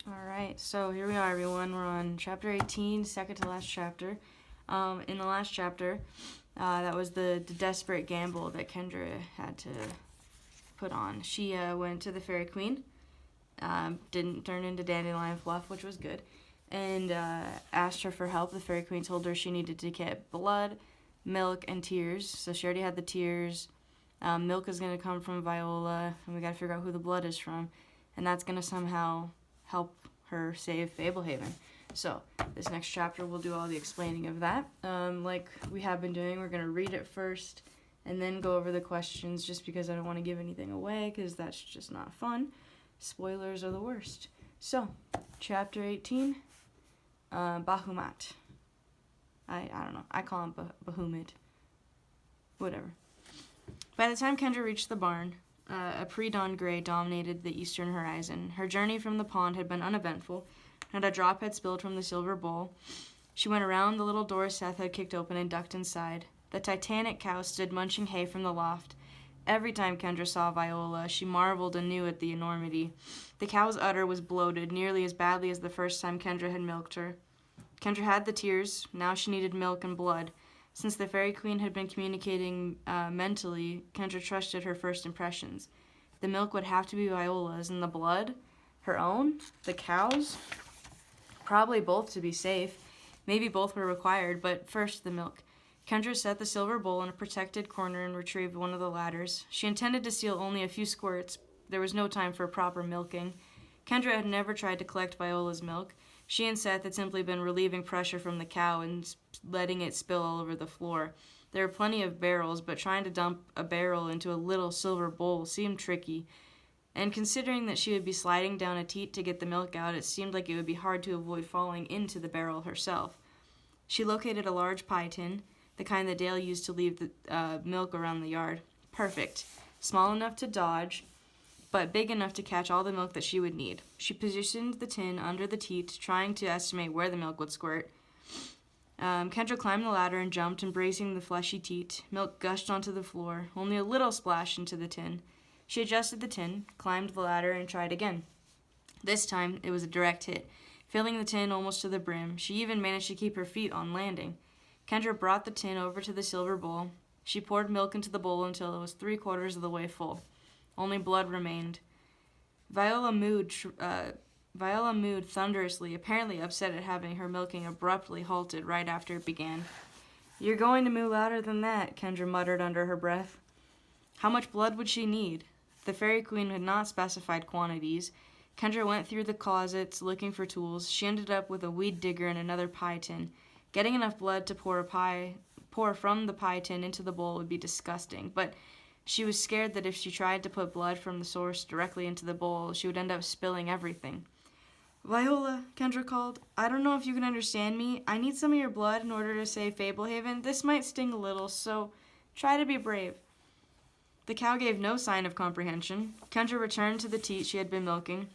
Alright, so here we are, everyone. We're on chapter 18, second to last chapter. In the last chapter, that was the desperate gamble that Kendra had to put on. She went to the Fairy Queen, didn't turn into Dandelion Fluff, which was good, and asked her for help. The Fairy Queen told her she needed to get blood, milk, and tears. So she already had the tears. Milk is going to come from Viola, and we got to figure out who the blood is from, and that's going to somehow help her save Fablehaven. So this next chapter we'll do all the explaining of that. Like we have been doing, we're going to read it first and then go over the questions, just because I don't want to give anything away, because that's just not fun. Spoilers are the worst. So, chapter 18, Bahumat. I don't know. I call him Bahumat. Whatever. By the time Kendra reached the barn, a pre-dawn gray dominated the eastern horizon. Her journey from the pond had been uneventful, and a drop had spilled from the silver bowl. She went around the little door Seth had kicked open and ducked inside. The Titanic cow stood munching hay from the loft. Every time Kendra saw Viola, she marveled anew at the enormity. The cow's udder was bloated, nearly as badly as the first time Kendra had milked her. Kendra had the tears. Now she needed milk and blood. Since the Fairy Queen had been communicating mentally, Kendra trusted her first impressions. The milk would have to be Viola's, and the blood? Her own? The cow's? Probably both to be safe. Maybe both were required, but first the milk. Kendra set the silver bowl in a protected corner and retrieved one of the ladders. She intended to steal only a few squirts. There was no time for proper milking. Kendra had never tried to collect Viola's milk. She and Seth had simply been relieving pressure from the cow and letting it spill all over the floor. There were plenty of barrels, but trying to dump a barrel into a little silver bowl seemed tricky. And considering that she would be sliding down a teat to get the milk out, it seemed like it would be hard to avoid falling into the barrel herself. She located a large pie tin, the kind that Dale used to leave the milk around the yard. Perfect. Small enough to dodge, but big enough to catch all the milk that she would need. She positioned the tin under the teat, trying to estimate where the milk would squirt. Kendra climbed the ladder and jumped, embracing the fleshy teat. Milk gushed onto the floor, only a little splashed into the tin. She adjusted the tin, climbed the ladder, and tried again. This time, it was a direct hit, filling the tin almost to the brim. She even managed to keep her feet on landing. Kendra brought the tin over to the silver bowl. She poured milk into the bowl until it was 3/4 of the way full. Only blood remained. Viola mooed thunderously, apparently upset at having her milking abruptly halted right after it began. "You're going to moo louder than that," Kendra muttered under her breath. How much blood would she need? The Fairy Queen had not specified quantities. Kendra went through the closets looking for tools. She ended up with a weed digger and another pie tin. Getting enough blood to pour from the pie tin into the bowl would be disgusting, but she was scared that if she tried to put blood from the source directly into the bowl, she would end up spilling everything. "Viola," Kendra called, "I don't know if you can understand me. I need some of your blood in order to save Fablehaven. This might sting a little, so try to be brave." The cow gave no sign of comprehension. Kendra returned to the teat she had been milking.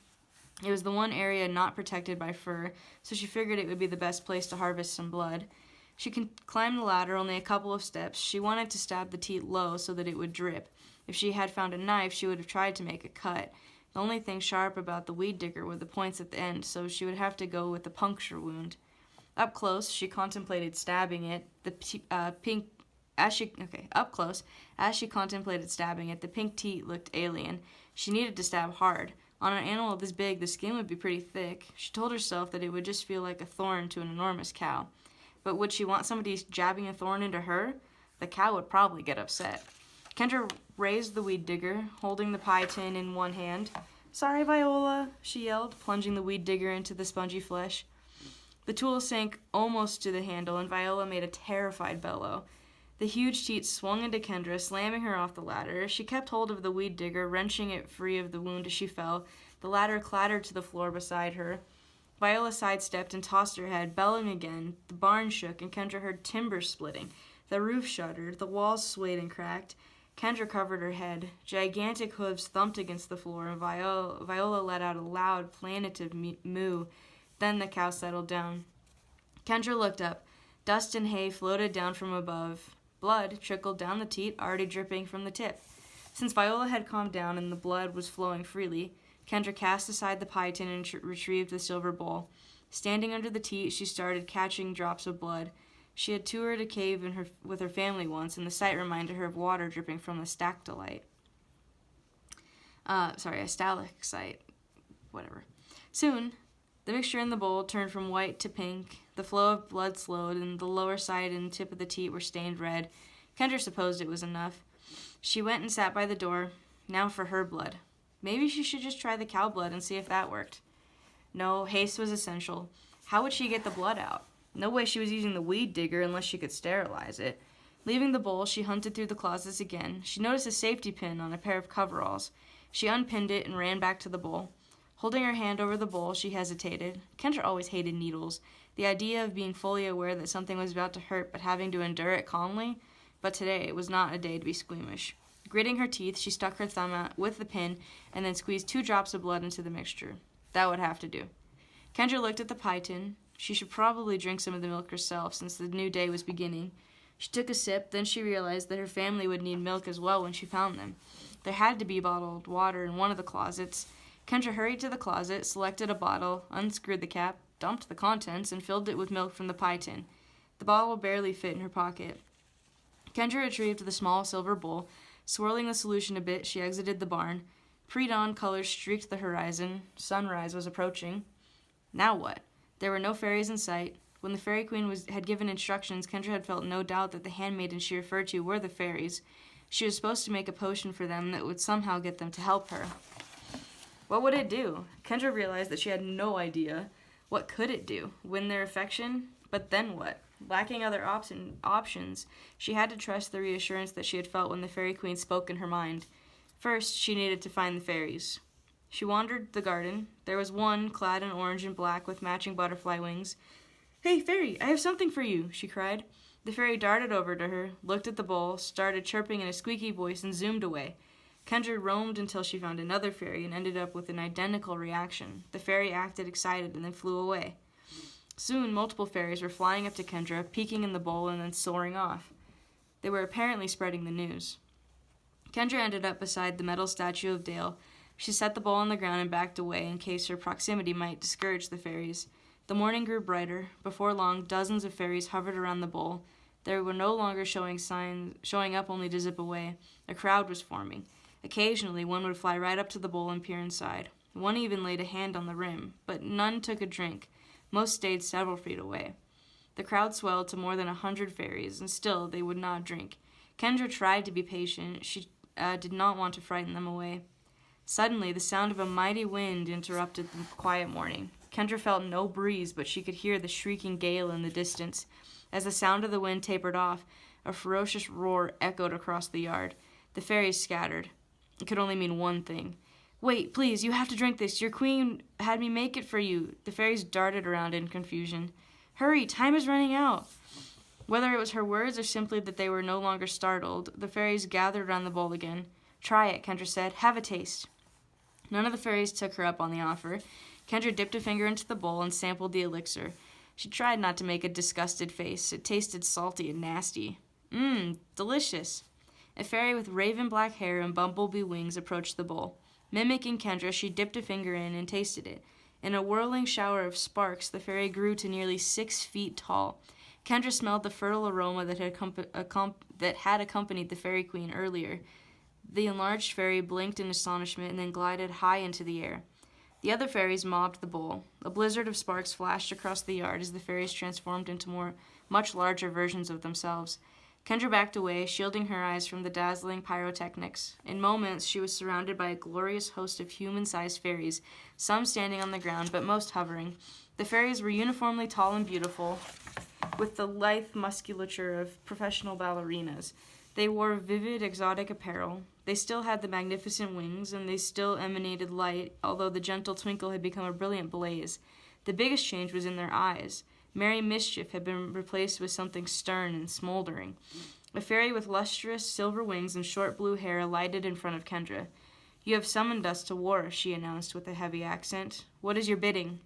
It was the one area not protected by fur, so she figured it would be the best place to harvest some blood. She climbed the ladder only a couple of steps. She wanted to stab the teat low so that it would drip. If she had found a knife, she would have tried to make a cut. The only thing sharp about the weed digger were the points at the end, so she would have to go with a puncture wound. Up close, she contemplated stabbing it. As she contemplated stabbing it, the pink teat looked alien. She needed to stab hard. On an animal this big, the skin would be pretty thick. She told herself that it would just feel like a thorn to an enormous cow. But would she want somebody jabbing a thorn into her? The cow would probably get upset. Kendra raised the weed digger, holding the pie tin in one hand. "Sorry, Viola," she yelled, plunging the weed digger into the spongy flesh. The tool sank almost to the handle, and Viola made a terrified bellow. The huge teat swung into Kendra, slamming her off the ladder. She kept hold of the weed digger, wrenching it free of the wound as she fell. The ladder clattered to the floor beside her. Viola sidestepped and tossed her head, bellowing again. The barn shook, and Kendra heard timber splitting. The roof shuddered. The walls swayed and cracked. Kendra covered her head. Gigantic hooves thumped against the floor, and Viola let out a loud, plaintive moo. Then the cow settled down. Kendra looked up. Dust and hay floated down from above. Blood trickled down the teat, already dripping from the tip. Since Viola had calmed down and the blood was flowing freely, Kendra cast aside the pie tin and retrieved the silver bowl. Standing under the teat, she started catching drops of blood. She had toured a cave with her family once, and the sight reminded her of water dripping from a stalactite. A stalactite. Whatever. Soon, the mixture in the bowl turned from white to pink. The flow of blood slowed, and the lower side and tip of the teat were stained red. Kendra supposed it was enough. She went and sat by the door. Now for her blood. Maybe she should just try the cow blood and see if that worked. No, haste was essential. How would she get the blood out? No way she was using the weed digger unless she could sterilize it. Leaving the bowl, she hunted through the closets again. She noticed a safety pin on a pair of coveralls. She unpinned it and ran back to the bowl. Holding her hand over the bowl, she hesitated. Kendra always hated needles. The idea of being fully aware that something was about to hurt but having to endure it calmly. But today, it was not a day to be squeamish. Gritting her teeth, she stuck her thumb out with the pin and then squeezed 2 drops of blood into the mixture. That would have to do. Kendra looked at the pie tin. She should probably drink some of the milk herself since the new day was beginning. She took a sip, then she realized that her family would need milk as well when she found them. There had to be bottled water in one of the closets. Kendra hurried to the closet, selected a bottle, unscrewed the cap, dumped the contents, and filled it with milk from the pie tin. The bottle barely fit in her pocket. Kendra retrieved the small silver bowl. Swirling the solution a bit, she exited the barn. Pre-dawn colors streaked the horizon. Sunrise was approaching. Now what? There were no fairies in sight. When the Fairy Queen had given instructions, Kendra had felt no doubt that the handmaidens she referred to were the fairies. She was supposed to make a potion for them that would somehow get them to help her. What would it do? Kendra realized that she had no idea. What could it do? Win their affection? But then what? Lacking other options, she had to trust the reassurance that she had felt when the Fairy Queen spoke in her mind. First, she needed to find the fairies. She wandered the garden. There was one, clad in orange and black with matching butterfly wings. "Hey, fairy, I have something for you," she cried. The fairy darted over to her, looked at the bowl, started chirping in a squeaky voice, and zoomed away. Kendra roamed until she found another fairy and ended up with an identical reaction. The fairy acted excited and then flew away. Soon, multiple fairies were flying up to Kendra, peeking in the bowl, and then soaring off. They were apparently spreading the news. Kendra ended up beside the metal statue of Dale. She set the bowl on the ground and backed away in case her proximity might discourage the fairies. The morning grew brighter. Before long, dozens of fairies hovered around the bowl. They were no longer showing up only to zip away. A crowd was forming. Occasionally, one would fly right up to the bowl and peer inside. One even laid a hand on the rim, but none took a drink. Most stayed several feet away. The crowd swelled to more than 100 fairies, and still they would not drink. Kendra tried to be patient. She did not want to frighten them away. Suddenly, the sound of a mighty wind interrupted the quiet morning. Kendra felt no breeze, but she could hear the shrieking gale in the distance. As the sound of the wind tapered off, a ferocious roar echoed across the yard. The fairies scattered. It could only mean one thing. "Wait, please, you have to drink this. Your queen had me make it for you." The fairies darted around in confusion. "Hurry, time is running out." Whether it was her words or simply that they were no longer startled, the fairies gathered around the bowl again. "Try it," Kendra said. "Have a taste." None of the fairies took her up on the offer. Kendra dipped a finger into the bowl and sampled the elixir. She tried not to make a disgusted face. It tasted salty and nasty. Delicious. A fairy with raven black hair and bumblebee wings approached the bowl. Mimicking Kendra, she dipped a finger in and tasted it. In a whirling shower of sparks, the fairy grew to nearly 6 feet tall. Kendra smelled the fertile aroma that had accompanied the Fairy Queen earlier. The enlarged fairy blinked in astonishment and then glided high into the air. The other fairies mobbed the bowl. A blizzard of sparks flashed across the yard as the fairies transformed into much larger versions of themselves. Kendra backed away, shielding her eyes from the dazzling pyrotechnics. In moments, she was surrounded by a glorious host of human-sized fairies, some standing on the ground, but most hovering. The fairies were uniformly tall and beautiful, with the lithe musculature of professional ballerinas. They wore vivid, exotic apparel. They still had the magnificent wings, and they still emanated light, although the gentle twinkle had become a brilliant blaze. The biggest change was in their eyes. Merry mischief had been replaced with something stern and smoldering. A fairy with lustrous silver wings and short blue hair alighted in front of Kendra. "You have summoned us to war," she announced with a heavy accent. "What is your bidding?"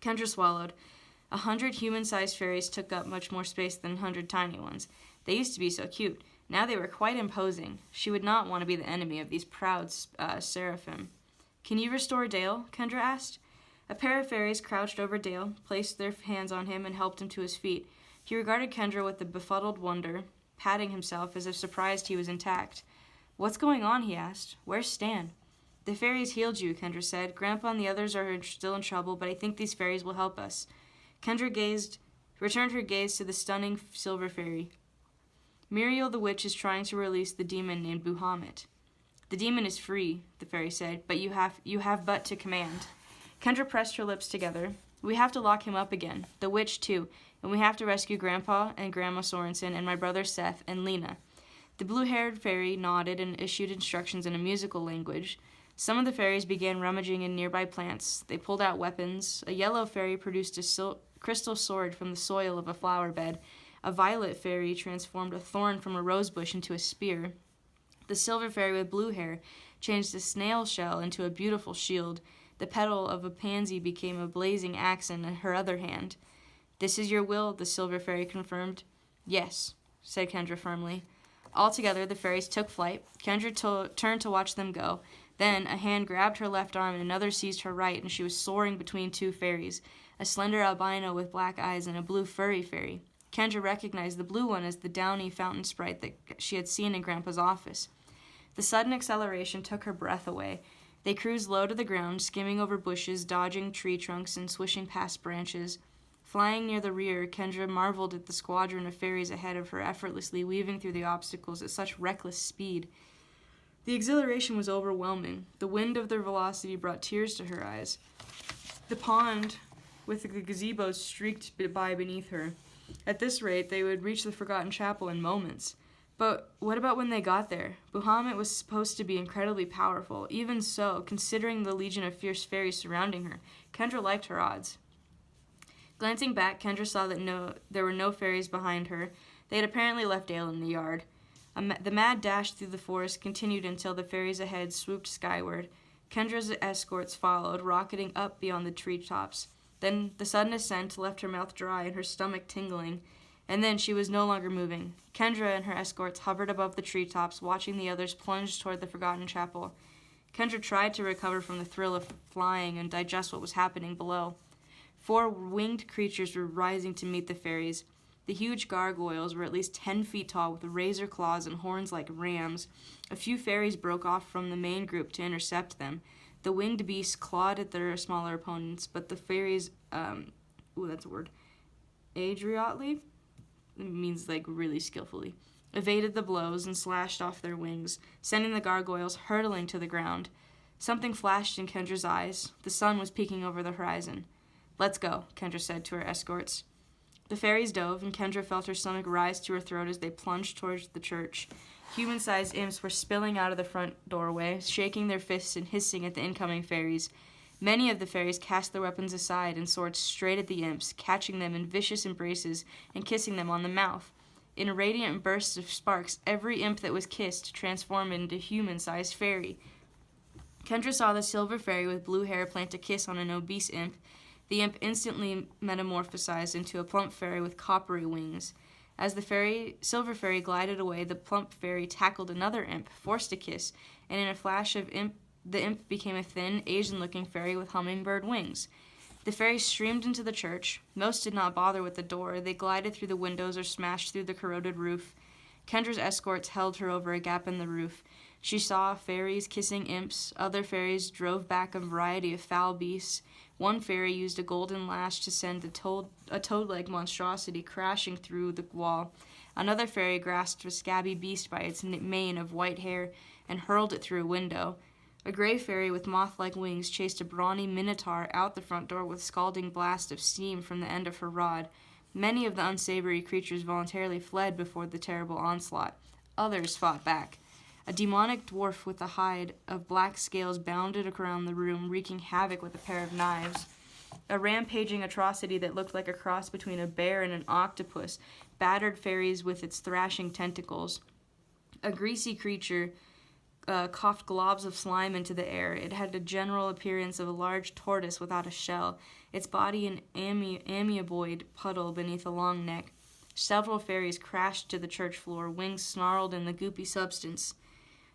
Kendra swallowed. 100 human-sized fairies took up much more space than 100 tiny ones. They used to be so cute. Now they were quite imposing. She would not want to be the enemy of these proud seraphim. Can you restore Dale? Kendra asked. A pair of fairies crouched over Dale, placed their hands on him, and helped him to his feet. He regarded Kendra with a befuddled wonder, patting himself as if surprised he was intact. What's going on? He asked. Where's Stan? The fairies healed you, Kendra said. Grandpa and the others are still in trouble, but I think these fairies will help us. Kendra returned her gaze to the stunning silver fairy. Muriel the witch is trying to release the demon named Buhamut. The demon is free, the fairy said, but you have but to command. Kendra pressed her lips together. We have to lock him up again, the witch too, and we have to rescue Grandpa and Grandma Sorensen and my brother Seth and Lena. The blue-haired fairy nodded and issued instructions in a musical language. Some of the fairies began rummaging in nearby plants. They pulled out weapons. A yellow fairy produced a crystal sword from the soil of a flower bed. A violet fairy transformed a thorn from a rose bush into a spear. The silver fairy with blue hair changed a snail shell into a beautiful shield. The petal of a pansy became a blazing axe in her other hand. This is your will, the silver fairy confirmed. Yes, said Kendra firmly. Altogether, the fairies took flight. Kendra turned to watch them go. Then a hand grabbed her left arm and another seized her right, and she was soaring between two fairies, a slender albino with black eyes and a blue furry fairy. Kendra recognized the blue one as the downy fountain sprite that she had seen in Grandpa's office. The sudden acceleration took her breath away. They cruised low to the ground, skimming over bushes, dodging tree trunks, and swishing past branches. Flying near the rear, Kendra marveled at the squadron of fairies ahead of her, effortlessly weaving through the obstacles at such reckless speed. The exhilaration was overwhelming. The wind of their velocity brought tears to her eyes. The pond with the gazebos streaked by beneath her. At this rate, they would reach the Forgotten Chapel in moments. But what about when they got there? Buhamut was supposed to be incredibly powerful. Even so, considering the legion of fierce fairies surrounding her, Kendra liked her odds. Glancing back, Kendra saw that there were no fairies behind her. They had apparently left Dale in the yard. The mad dash through the forest continued until the fairies ahead swooped skyward. Kendra's escorts followed, rocketing up beyond the treetops. Then the sudden ascent left her mouth dry and her stomach tingling. And then she was no longer moving. Kendra and her escorts hovered above the treetops, watching the others plunge toward the Forgotten Chapel. Kendra tried to recover from the thrill of flying and digest what was happening below. 4 winged creatures were rising to meet the fairies. The huge gargoyles were at least 10 feet tall with razor claws and horns like rams. A few fairies broke off from the main group to intercept them. The winged beasts clawed at their smaller opponents, but the fairies, that's a word, adroitly, it means like really skillfully, evaded the blows and slashed off their wings, sending the gargoyles hurtling to the ground. Something flashed in Kendra's eyes. The sun was peeking over the horizon. Let's go, Kendra said to her escorts. The fairies dove, and Kendra felt her stomach rise to her throat as they plunged towards the church. Human-sized imps were spilling out of the front doorway, shaking their fists and hissing at the incoming fairies. Many of the fairies cast their weapons aside and soared straight at the imps, catching them in vicious embraces and kissing them on the mouth. In radiant bursts of sparks, every imp that was kissed transformed into a human-sized fairy. Kendra saw the silver fairy with blue hair plant a kiss on an obese imp. The imp instantly metamorphosized into a plump fairy with coppery wings. As the silver fairy glided away, the plump fairy tackled another imp, forced a kiss, and in a flash of the imp became a thin, Asian-looking fairy with hummingbird wings. The fairies streamed into the church. Most did not bother with the door. They glided through the windows or smashed through the corroded roof. Kendra's escorts held her over a gap in the roof. She saw fairies kissing imps. Other fairies drove back a variety of foul beasts. One fairy used a golden lash to send a toad-like monstrosity crashing through the wall. Another fairy grasped a scabby beast by its mane of white hair and hurled it through a window. A gray fairy with moth-like wings chased a brawny minotaur out the front door with a scalding blast of steam from the end of her rod. Many of the unsavory creatures voluntarily fled before the terrible onslaught. Others fought back. A demonic dwarf with a hide of black scales bounded around the room, wreaking havoc with a pair of knives. A rampaging atrocity that looked like a cross between a bear and an octopus battered fairies with its thrashing tentacles. A greasy creature coughed globs of slime into the air. It had a general appearance of a large tortoise without a shell, its body an amoeboid puddle beneath a long neck. Several fairies crashed to the church floor, wings snarled in the goopy substance.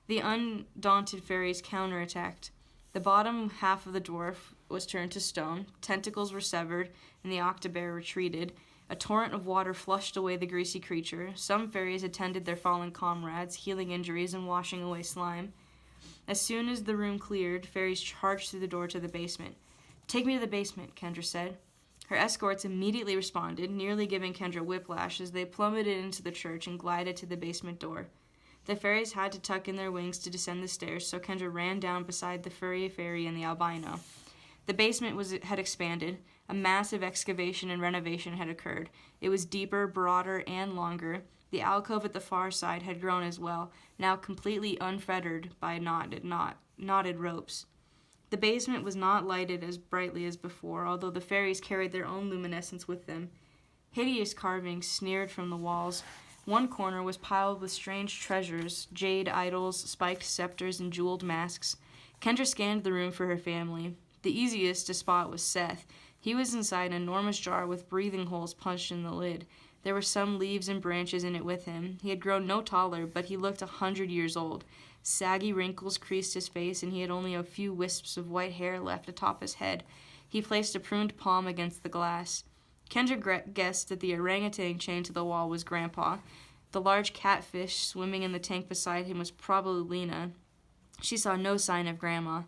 The undaunted fairies counterattacked. The bottom half of the dwarf was turned to stone, tentacles were severed, and the octobear retreated. A torrent of water flushed away the greasy creature. Some fairies attended their fallen comrades, healing injuries and washing away slime. As soon as the room cleared, fairies charged through the door to the basement. "Take me to the basement," Kendra said. Her escorts immediately responded, nearly giving Kendra whiplash as they plummeted into the church and glided to the basement door. The fairies had to tuck in their wings to descend the stairs, so Kendra ran down beside the furry fairy and the albino. The basement had expanded. A massive excavation and renovation had occurred. It was deeper, broader, and longer. The alcove at the far side had grown as well, now completely unfettered by knotted ropes. The basement was not lighted as brightly as before, although the fairies carried their own luminescence with them. Hideous carvings sneered from the walls. One corner was piled with strange treasures, jade idols, spiked scepters, and jeweled masks. Kendra scanned the room for her family. The easiest to spot was Seth. He was inside an enormous jar with breathing holes punched in the lid. There were some leaves and branches in it with him. He had grown no taller, but he looked 100 years old. Saggy wrinkles creased his face, and he had only a few wisps of white hair left atop his head. He placed a pruned palm against the glass. Kendra guessed that the orangutan chained to the wall was Grandpa. The large catfish swimming in the tank beside him was probably Lena. She saw no sign of Grandma.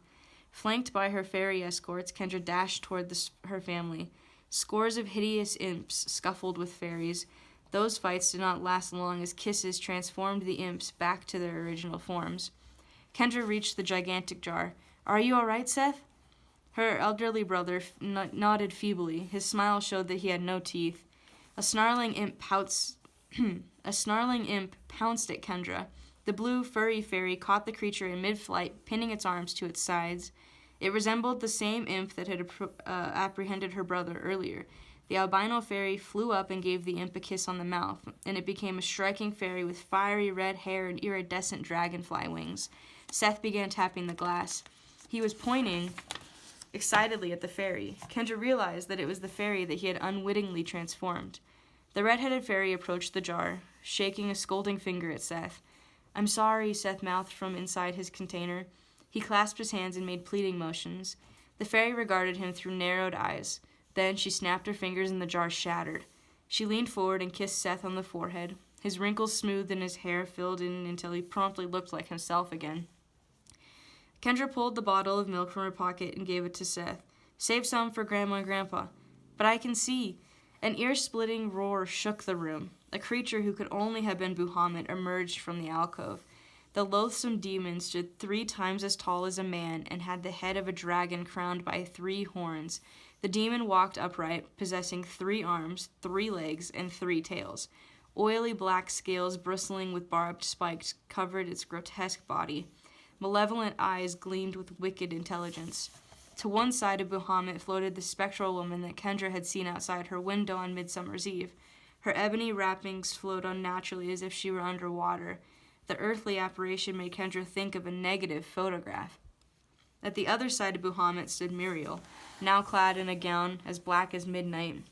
Flanked by her fairy escorts, Kendra dashed toward her family. Scores of hideous imps scuffled with fairies. Those fights did not last long as kisses transformed the imps back to their original forms. Kendra reached the gigantic jar. "Are you all right, Seth?" Her elderly brother nodded feebly. His smile showed that he had no teeth. A snarling imp pounced at Kendra. The blue, furry fairy caught the creature in mid-flight, pinning its arms to its sides. It resembled the same imp that had apprehended her brother earlier. The albino fairy flew up and gave the imp a kiss on the mouth, and it became a striking fairy with fiery red hair and iridescent dragonfly wings. Seth began tapping the glass. He was pointing excitedly at the fairy. Kendra realized that it was the fairy that he had unwittingly transformed. The red-headed fairy approached the jar, shaking a scolding finger at Seth. "I'm sorry," Seth mouthed from inside his container. He clasped his hands and made pleading motions. The fairy regarded him through narrowed eyes. Then she snapped her fingers and the jar shattered. She leaned forward and kissed Seth on the forehead. His wrinkles smoothed and his hair filled in until he promptly looked like himself again. Kendra pulled the bottle of milk from her pocket and gave it to Seth. "Save some for Grandma and Grandpa." "But I can see." An ear-splitting roar shook the room. A creature who could only have been Bahamut emerged from the alcove. The loathsome demon stood 3 times as tall as a man and had the head of a dragon crowned by 3 horns. The demon walked upright, possessing 3 arms, 3 legs, and 3 tails. Oily black scales bristling with barbed spikes covered its grotesque body. Malevolent eyes gleamed with wicked intelligence. To one side of Bahamut floated the spectral woman that Kendra had seen outside her window on Midsummer's Eve. Her ebony wrappings flowed unnaturally as if she were underwater. The earthly apparition made Kendra think of a negative photograph. At the other side of Bahamut stood Muriel, now clad in a gown as black as midnight.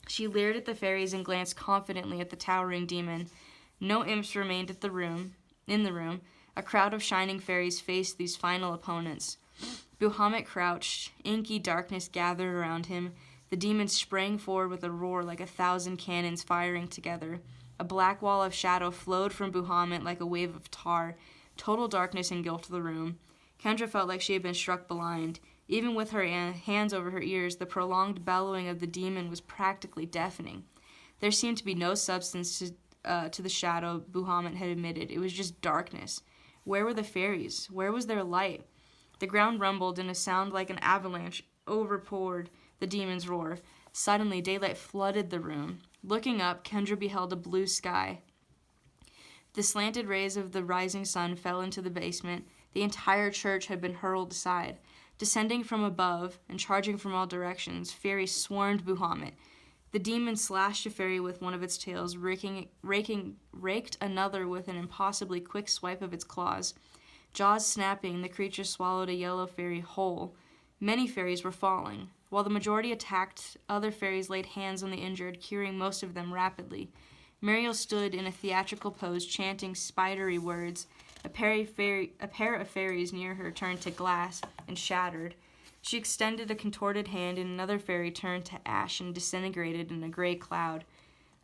She leered at the fairies and glanced confidently at the towering demon. No imps remained in the room. A crowd of shining fairies faced these final opponents. Bahamut crouched. Inky darkness gathered around him. The demon sprang forward with a roar like 1,000 cannons firing together. A black wall of shadow flowed from Bahamut like a wave of tar. Total darkness engulfed the room. Kendra felt like she had been struck blind. Even with her hands over her ears, the prolonged bellowing of the demon was practically deafening. There seemed to be no substance to the shadow Bahamut had emitted. It was just darkness. Where were the fairies? Where was their light? The ground rumbled, and a sound like an avalanche overpoured the demon's roar. Suddenly, daylight flooded the room. Looking up, Kendra beheld a blue sky. The slanted rays of the rising sun fell into the basement. The entire church had been hurled aside. Descending from above and charging from all directions, fairies swarmed Bahamut. The demon slashed a fairy with one of its tails, raked another with an impossibly quick swipe of its claws. Jaws snapping, the creature swallowed a yellow fairy whole. Many fairies were falling. While the majority attacked, other fairies laid hands on the injured, curing most of them rapidly. Muriel stood in a theatrical pose, chanting spidery words. A pair of fairies near her turned to glass, and shattered. She extended a contorted hand, and another fairy turned to ash and disintegrated in a gray cloud.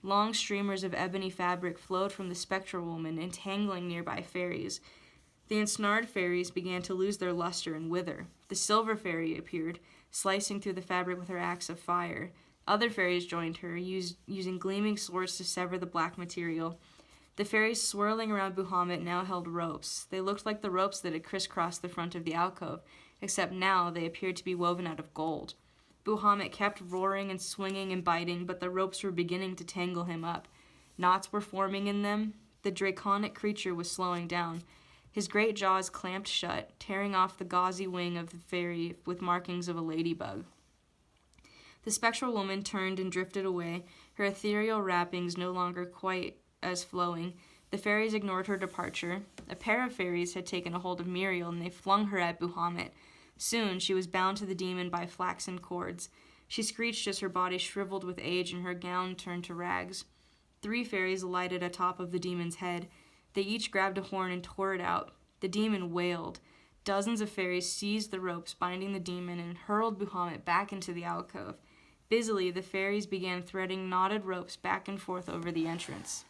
Long streamers of ebony fabric flowed from the spectral woman, entangling nearby fairies. The ensnared fairies began to lose their luster and wither. The silver fairy appeared, slicing through the fabric with her axe of fire. Other fairies joined her, using gleaming swords to sever the black material. The fairies swirling around Bahamut now held ropes. They looked like the ropes that had crisscrossed the front of the alcove, except now they appeared to be woven out of gold. Bahamut kept roaring and swinging and biting, but the ropes were beginning to tangle him up. Knots were forming in them. The draconic creature was slowing down. His great jaws clamped shut, tearing off the gauzy wing of the fairy with markings of a ladybug. The spectral woman turned and drifted away, her ethereal wrappings no longer quite as flowing. The fairies ignored her departure. A pair of fairies had taken a hold of Muriel, and they flung her at Bahamut. Soon she was bound to the demon by flaxen cords. She screeched as her body shriveled with age and her gown turned to rags. 3 fairies alighted atop of the demon's head. They each grabbed a horn and tore it out. The demon wailed. Dozens of fairies seized the ropes binding the demon and hurled Bahamut back into the alcove. Busily, the fairies began threading knotted ropes back and forth over the entrance.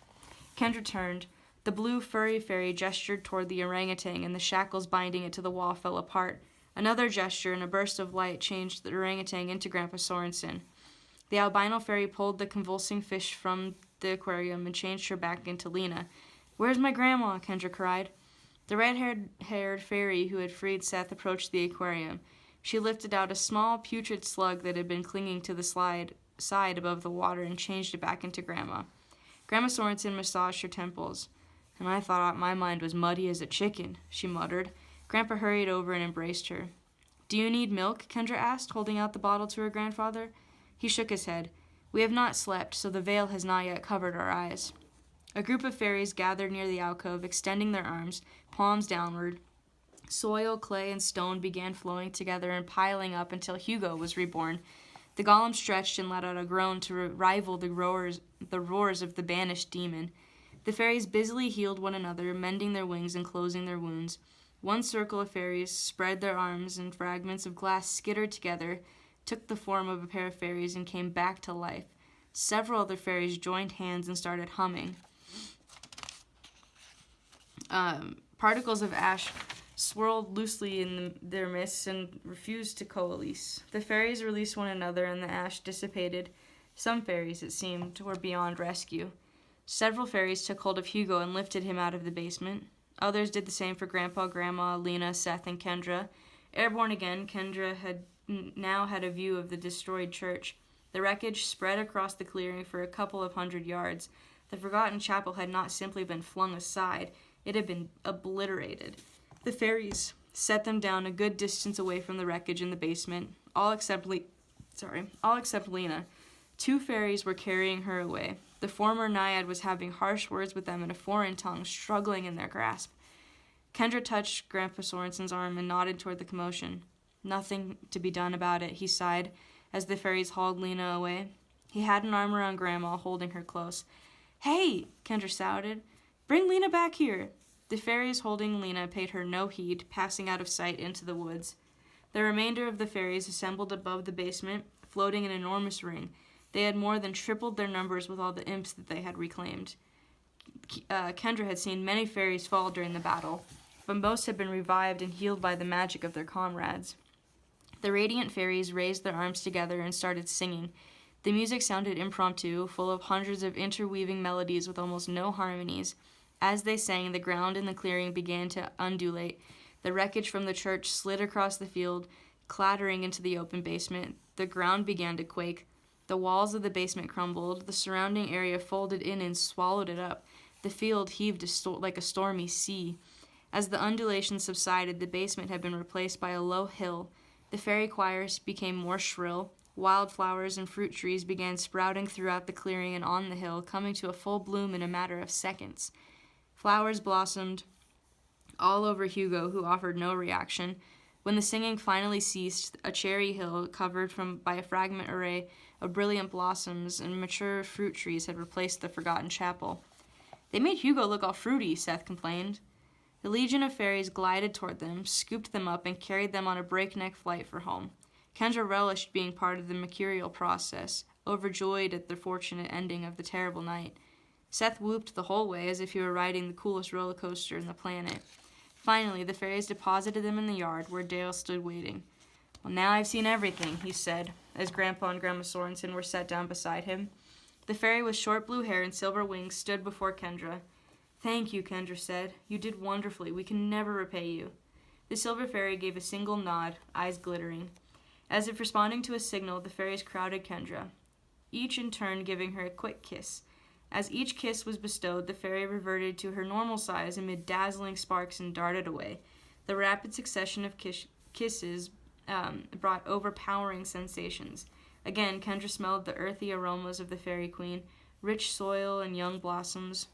Kendra turned. The blue furry fairy gestured toward the orangutan, and the shackles binding it to the wall fell apart. Another gesture and a burst of light changed the orangutan into Grandpa Sorensen. The albino fairy pulled the convulsing fish from the aquarium and changed her back into Lena. "Where's my grandma?" Kendra cried. The red-haired fairy who had freed Seth approached the aquarium. She lifted out a small, putrid slug that had been clinging to the side above the water and changed it back into Grandma. Grandma Sorensen massaged her temples. "And I thought my mind was muddy as a chicken," she muttered. Grandpa hurried over and embraced her. "Do you need milk?" Kendra asked, holding out the bottle to her grandfather. He shook his head. "We have not slept, so the veil has not yet covered our eyes." A group of fairies gathered near the alcove, extending their arms, palms downward. Soil, clay, and stone began flowing together and piling up until Hugo was reborn. The golem stretched and let out a groan to rival the roars of the banished demon. The fairies busily healed one another, mending their wings and closing their wounds. One circle of fairies spread their arms, and fragments of glass skittered together, took the form of a pair of fairies, and came back to life. Several other fairies joined hands and started humming. Particles of ash swirled loosely in their midst and refused to coalesce. The fairies released one another, and the ash dissipated. Some fairies, it seemed, were beyond rescue. Several fairies took hold of Hugo and lifted him out of the basement. Others did the same for Grandpa, Grandma, Lena, Seth, and Kendra. Airborne again, Kendra now had a view of the destroyed church. The wreckage spread across the clearing for a couple of 100 yards. The forgotten chapel had not simply been flung aside, it had been obliterated. The fairies set them down a good distance away from the wreckage in the basement, all except Lena. 2 fairies were carrying her away. The former naiad was having harsh words with them in a foreign tongue, struggling in their grasp. Kendra touched Grandpa Sorensen's arm and nodded toward the commotion. "Nothing to be done about it," he sighed, as the fairies hauled Lena away. He had an arm around Grandma, holding her close. "Hey!" Kendra shouted. "Bring Lena back here!" The fairies holding Lena paid her no heed, passing out of sight into the woods. The remainder of the fairies assembled above the basement, floating an enormous ring. They had more than tripled their numbers with all the imps that they had reclaimed. Kendra had seen many fairies fall during the battle, but most had been revived and healed by the magic of their comrades. The radiant fairies raised their arms together and started singing. The music sounded impromptu, full of hundreds of interweaving melodies with almost no harmonies. As they sang, the ground in the clearing began to undulate. The wreckage from the church slid across the field, clattering into the open basement. The ground began to quake. The walls of the basement crumbled. The surrounding area folded in and swallowed it up. The field heaved like a stormy sea. As the undulation subsided, the basement had been replaced by a low hill. The fairy choirs became more shrill. Wildflowers and fruit trees began sprouting throughout the clearing and on the hill, coming to a full bloom in a matter of seconds. Flowers blossomed all over Hugo, who offered no reaction. When the singing finally ceased, a cherry hill, covered by a fragment array of brilliant blossoms and mature fruit trees, had replaced the forgotten chapel. "They made Hugo look all fruity," Seth complained. The legion of fairies glided toward them, scooped them up, and carried them on a breakneck flight for home. Kendra relished being part of the mercurial process, overjoyed at the fortunate ending of the terrible night. Seth whooped the whole way as if he were riding the coolest roller coaster in the planet. Finally, the fairies deposited them in the yard, where Dale stood waiting. "Well, now I've seen everything," he said, as Grandpa and Grandma Sorensen were set down beside him. The fairy with short blue hair and silver wings stood before Kendra. "Thank you," Kendra said. "You did wonderfully. We can never repay you." The silver fairy gave a single nod, eyes glittering. As if responding to a signal, the fairies crowded Kendra, each in turn giving her a quick kiss. As each kiss was bestowed, the fairy reverted to her normal size amid dazzling sparks and darted away. The rapid succession of kisses brought overpowering sensations. Again, Kendra smelled the earthy aromas of the fairy queen, rich soil and young blossoms.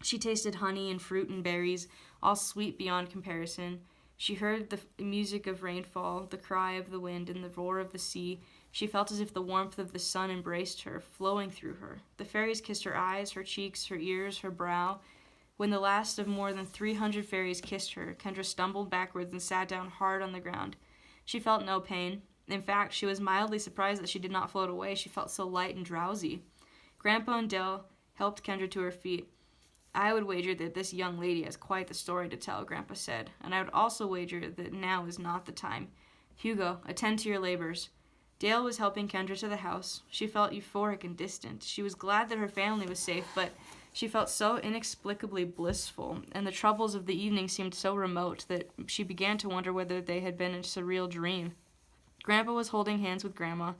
She tasted honey and fruit and berries, all sweet beyond comparison. She heard the music of rainfall, the cry of the wind, and the roar of the sea. She felt as if the warmth of the sun embraced her, flowing through her. The fairies kissed her eyes, her cheeks, her ears, her brow. When the last of more than 300 fairies kissed her, Kendra stumbled backwards and sat down hard on the ground. She felt no pain. In fact, she was mildly surprised that she did not float away. She felt so light and drowsy. Grandpa and Dale helped Kendra to her feet. "I would wager that this young lady has quite the story to tell," Grandpa said, "and I would also wager that now is not the time. Hugo, attend to your labors." Dale was helping Kendra to the house. She felt euphoric and distant. She was glad that her family was safe, but she felt so inexplicably blissful, and the troubles of the evening seemed so remote that she began to wonder whether they had been a surreal dream. Grandpa was holding hands with Grandma.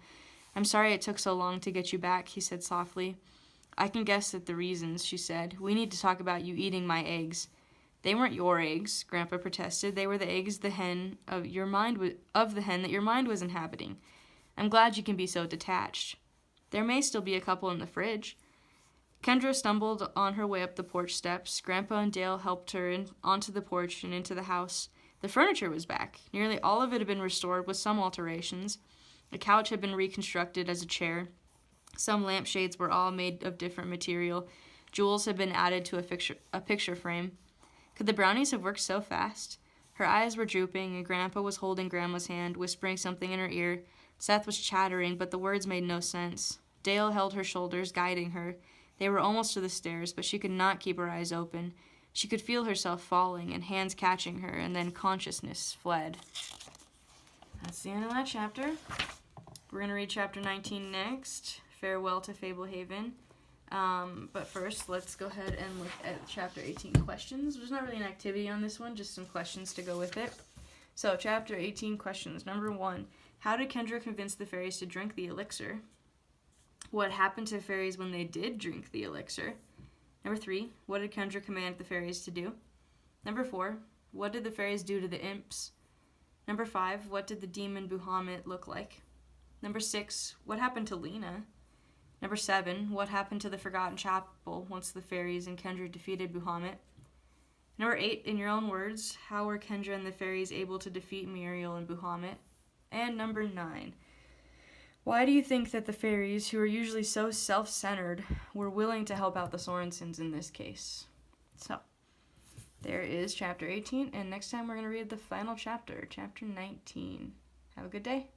"I'm sorry it took so long to get you back," he said softly. "I can guess at the reasons," she said. "We need to talk about you eating my eggs." "They weren't your eggs," Grandpa protested. "They were the eggs the hen of the hen that your mind was inhabiting. I'm glad you can be so detached. There may still be a couple in the fridge." Kendra stumbled on her way up the porch steps. Grandpa and Dale helped her onto the porch and into the house. The furniture was back. Nearly all of it had been restored with some alterations. A couch had been reconstructed as a chair. Some lampshades were all made of different material. Jewels had been added to a picture frame. Could the brownies have worked so fast? Her eyes were drooping, and Grandpa was holding Grandma's hand, whispering something in her ear. Seth was chattering, but the words made no sense. Dale held her shoulders, guiding her. They were almost to the stairs, but she could not keep her eyes open. She could feel herself falling, and hands catching her, and then consciousness fled. That's the end of that chapter. We're going to read chapter 19 next. Farewell to Fablehaven. But first, let's go ahead and look at chapter 18 questions. There's not really an activity on this one, just some questions to go with it. So, chapter 18 questions. Number 1, how did Kendra convince the fairies to drink the elixir? What happened to fairies when they did drink the elixir? Number 3, what did Kendra command the fairies to do? Number 4, what did the fairies do to the imps? Number 5, what did the demon Bahamut look like? Number 6, what happened to Lena? Number 7, what happened to the Forgotten Chapel once the fairies and Kendra defeated Bahamut? Number 8, in your own words, how were Kendra and the fairies able to defeat Muriel and Bahamut? And number 9, why do you think that the fairies, who are usually so self-centered, were willing to help out the Sorensens in this case? So, there is chapter 18, and next time we're going to read the final chapter, chapter 19. Have a good day.